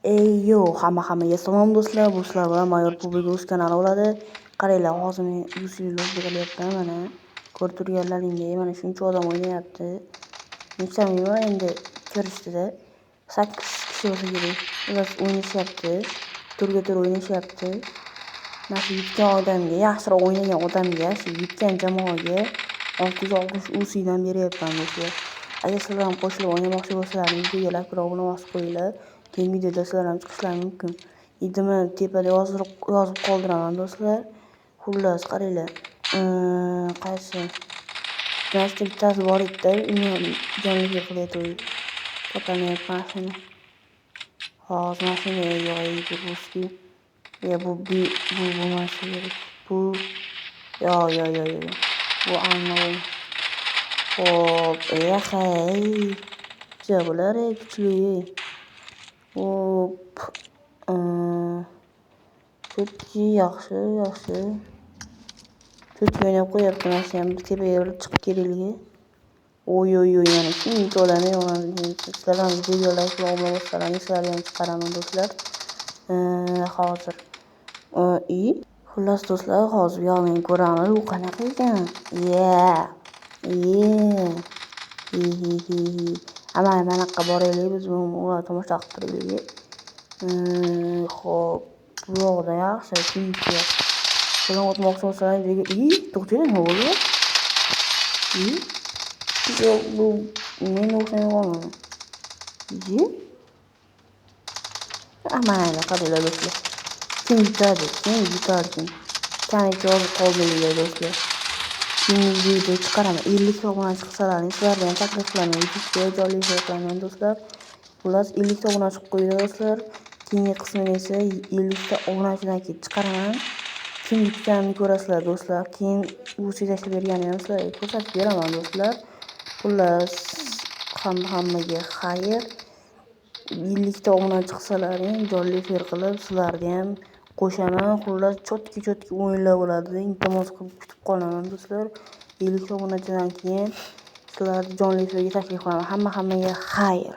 Yo, hammaga salom do'stlar. Bu sizlar bilan Mayor Public kanali bo'ladi. Qaranglar, hozir men UC'ni qilyapman. Mana ko'rib turganlaringdek, mana shuncha odam o'ynayapti. Nechamiman endi ko'rishdida 8 kishi bo'lsa kerak. Ular o'ynashyapti. Turga-tur o'ynashyapti. Mana shu yutgan odamga, yaxshiroq o'ynagan odamga, shu yutgan jamoaga 660 UC'dan beryapman do'stlar. Agar sizlar ham qo'shilib o'ynamoqchi bo'lsalaringiz, videoga like va obuna bosib qo'yinglar. Keyingi videoda sizlar ham chiqishlari mumkin. Idimni tepada yozib qoldiraman do'stlar. Xullas, qaranglar. Qaysi? Bitta bittasi bor edi-da, uni jonli qilyapti. Toplayapman shuni. Hozir mashina yo'q edi, ya bu mashina. Bu yo. Bu annoy. Hop, hey. Jabular kuchli. Hop. Chutki yaxshi. Chutki o'ynab qo'yapti, mana shu ham tepaga bir chiqib kelaylik. Oy, yana shuncha odamni yo'qoladi. Sizlar ham video like va obuna bosalaringiz sizlarga ham chiqaraman do'stlar. Hozir. Xullas do'stlar, hozir yog'ini ko'ramiz. U qanaqa ekan? Mana yoqqa boraylik, biz buni tomosha qilib turaylik. Xo'p, bu yoqda yaxshi kuyib. Shuni o'tmoqchi bo'lsalaringiz, to'xtanglar, nima bo'ldi? Yo'q, bu men o'xshamayapman. Mana qaranglar do'stlar. Kim yutadi? Qancha yozib qoldinglar do'stlar. Keyingi videoda chiqaraman. 50 ta obuna chiqsalaring sizlarga ham taklif qilaman. YouTube'ga jonli qilaman do'stlar. Xullas 50 ta obuna chiqib qo'yinglar do'stlar. Keyingi qismini esa 50 ta obunachidan keyin chiqaraman. Kim yutganini ko'rasizlar do'stlar. Keyin UC tashlab berganini ham sizlarga ko'rsatib beraman do'stlar. Xullas, hammaga xayr. 50 ta obuna chiqsalaring jonli efir qilib sizlarga ham qo'shaman. Xullas, chotki o'yinlar bo'ladi. Iltimos qilib kutib qolaman do'stlar. 50 ta obunachidan keyin sizlarni jonli efirga taklif qilaman. Hammaga xayr.